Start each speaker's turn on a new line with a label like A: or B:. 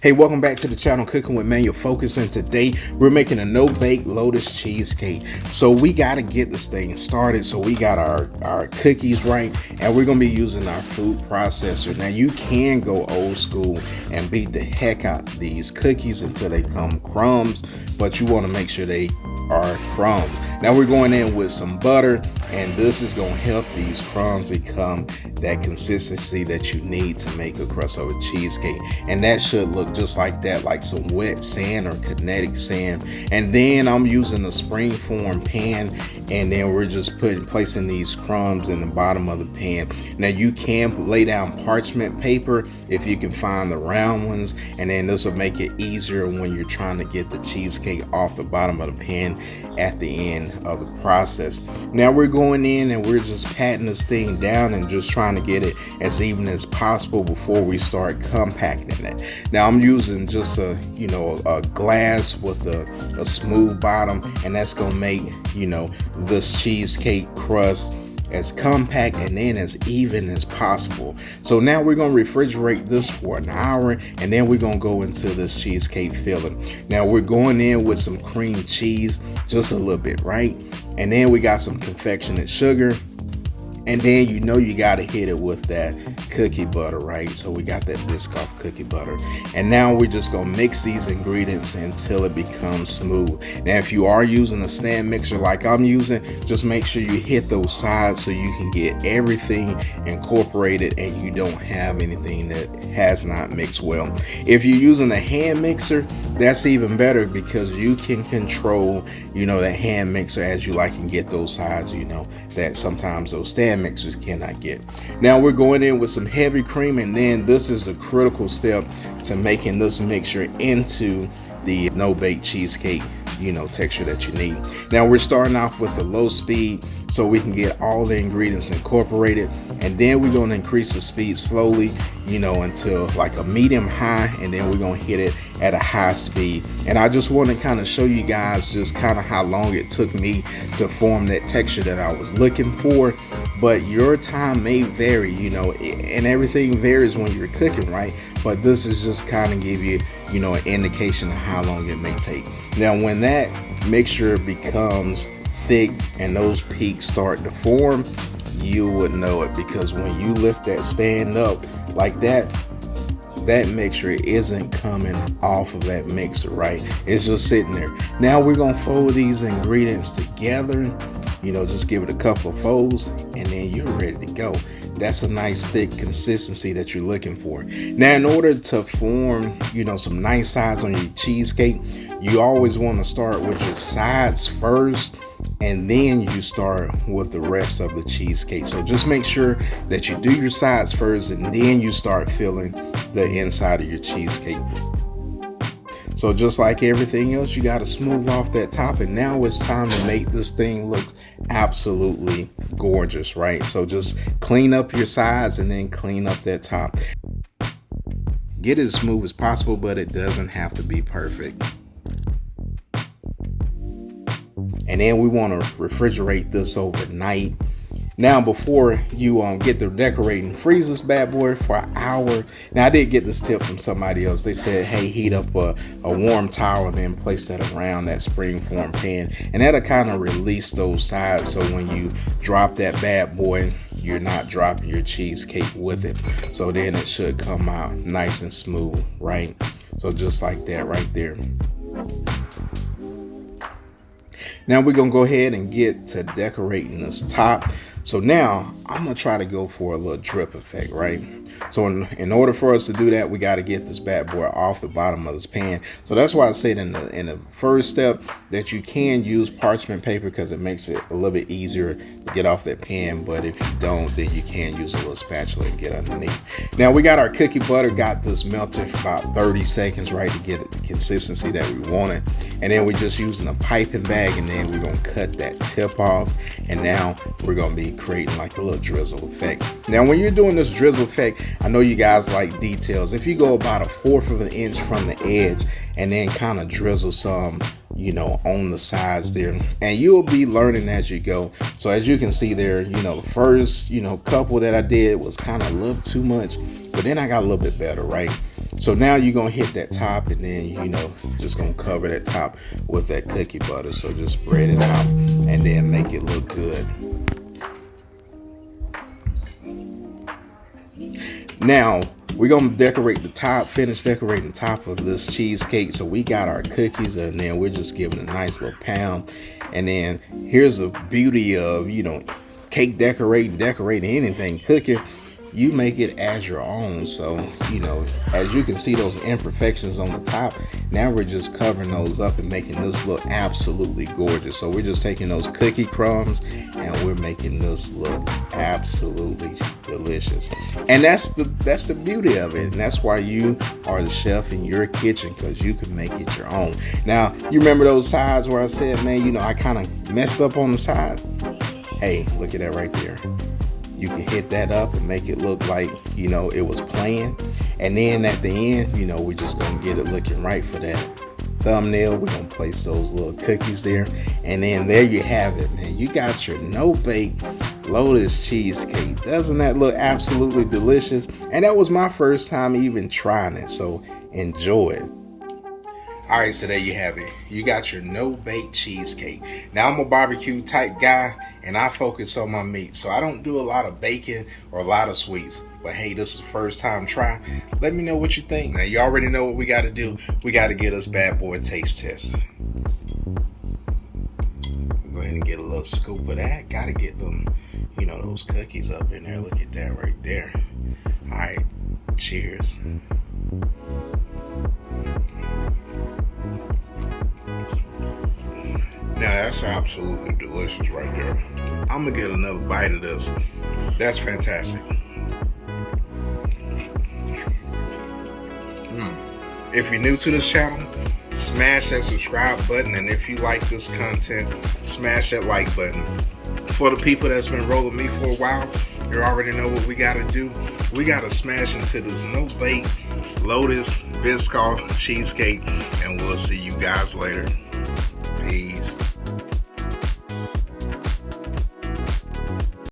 A: Hey, welcome back to the channel, Cooking with Manual Focus, and today we're making a no-bake Lotus cheesecake. So we got to get this thing started. So we got our cookies right, and we're going to be using our food processor. Now you can go old school and beat the heck out these cookies until they come crumbs, but you want to make sure they are crumbs. Now we're going in with some butter, and this is going to help these crumbs become that consistency that you need to make a crust over cheesecake. And that should look just like that, like some wet sand or kinetic sand. And then I'm using a spring form pan, and then we're just placing these crumbs in the bottom of the pan. Now you can lay down parchment paper if you can find the round ones, and then this will make it easier when you're trying to get the cheesecake off the bottom of the pan at the end of the process. Now we're going in and we're just patting this thing down and just trying to get it as even as possible before we start compacting it. Now I'm using just a glass with a smooth bottom, and that's gonna make this cheesecake crust as compact and then as even as possible. So now we're going to refrigerate this for an hour, and then we're going to go into this cheesecake filling. Now we're going in with some cream cheese, just a little bit, right? And then we got some confectionate sugar, and then you got to hit it with that cookie butter, right? So we got that Biscoff cookie butter. And now we're just going to mix these ingredients until it becomes smooth. Now, if you are using a stand mixer like I'm using, just make sure you hit those sides so you can get everything incorporated and you don't have anything that has not mixed well. If you're using a hand mixer, that's even better because you can control, that hand mixer as you like and get those sides, that sometimes those stand mixers cannot get. Now we're going in with some heavy cream, and then this is the critical step to making this mixture into the no-bake cheesecake texture that you need. Now we're starting off with the low speed so we can get all the ingredients incorporated, and then we're going to increase the speed slowly until like a medium high, and then we're going to hit it at a high speed. And I just want to kind of show you guys just kind of how long it took me to form that texture that I was looking for, but your time may vary, and everything varies when you're cooking, right? But this is just kind of give you an indication of how long it may take. Now when that mixture becomes thick and those peaks start to form, you would know it, because when you lift that stand up like that, that mixture isn't coming off of that mixer, right? It's just sitting there. Now we're gonna fold these ingredients together, just give it a couple of folds, and then you're ready to go. That's a nice thick consistency that you're looking for. Now in order to form some nice sides on your cheesecake, you always want to start with your sides first, and then you start with the rest of the cheesecake. So just make sure that you do your sides first, and then you start filling the inside of your cheesecake. So just like everything else, you got to smooth off that top, and now it's time to make this thing look absolutely gorgeous, right? So just clean up your sides and then clean up that top. Get it as smooth as possible, but it doesn't have to be perfect. And then we want to refrigerate this overnight. Now before you get to decorating, freeze this bad boy for an hour. Now I did get this tip from somebody else. They said, hey, heat up a warm towel and then place that around that spring form pan, and that'll kind of release those sides, so when you drop that bad boy, you're not dropping your cheesecake with it. So then it should come out nice and smooth, right? So just like that right there. Now we're gonna go ahead and get to decorating this top. So now I'm gonna try to go for a little drip effect, right? So in order for us to do that, we got to get this bad boy off the bottom of this pan. So that's why I said in the first step that you can use parchment paper, because it makes it a little bit easier to get off that pan. But if you don't, then you can use a little spatula and get underneath. Now we got our cookie butter, got this melted for about 30 seconds, right, to get the consistency that we wanted. And then we're just using a piping bag, and then we're gonna cut that tip off. And now we're gonna be creating like a little drizzle effect. Now when you're doing this drizzle effect, I know you guys like details. If you go about 1/4 of an inch from the edge and then kind of drizzle some, on the sides there, and you'll be learning as you go. So as you can see there, the first, couple that I did was kind of a little too much, but then I got a little bit better, right? So now you're gonna hit that top, and then just gonna cover that top with that cookie butter. So just spread it out and then make it look good. Now we're gonna decorate the top, finish decorating the top of this cheesecake. So we got our cookies, and then we're just giving a nice little pound. And then here's the beauty of cake decorating anything, cooking. You make it as your own. So as you can see those imperfections on the top, now we're just covering those up and making this look absolutely gorgeous. So we're just taking those cookie crumbs and we're making this look absolutely delicious. And that's the beauty of it, and that's why you are the chef in your kitchen, because you can make it your own. Now you remember those sides where I said, man, I kind of messed up on the side. Hey, look at that right there. You can hit that up and make it look like, it was planned. And then at the end, we're just going to get it looking right for that thumbnail. We're going to place those little cookies there. And then there you have it, man. You got your no-bake Lotus cheesecake. Doesn't that look absolutely delicious? And that was my first time even trying it. So enjoy it. All right, so there you have it. You got your no-bake cheesecake. Now, I'm a barbecue type guy, and I focus on my meat. So I don't do a lot of baking or a lot of sweets. But hey, this is the first time try. Let me know what you think. Now, you already know what we got to do. We got to get us bad boy taste test. Go ahead and get a little scoop of that. Got to get them, those cookies up in there. Look at that right there. All right, cheers. Now that's absolutely delicious right there. I'm gonna get another bite of this. That's fantastic. If you're new to this channel, smash that subscribe button, and if you like this content, smash that like button. For the people that's been rolling me for a while, you already know what we gotta do. We gotta smash into this no-bake Lotus Biscoff Cheesecake, and we'll see you guys later. Peace.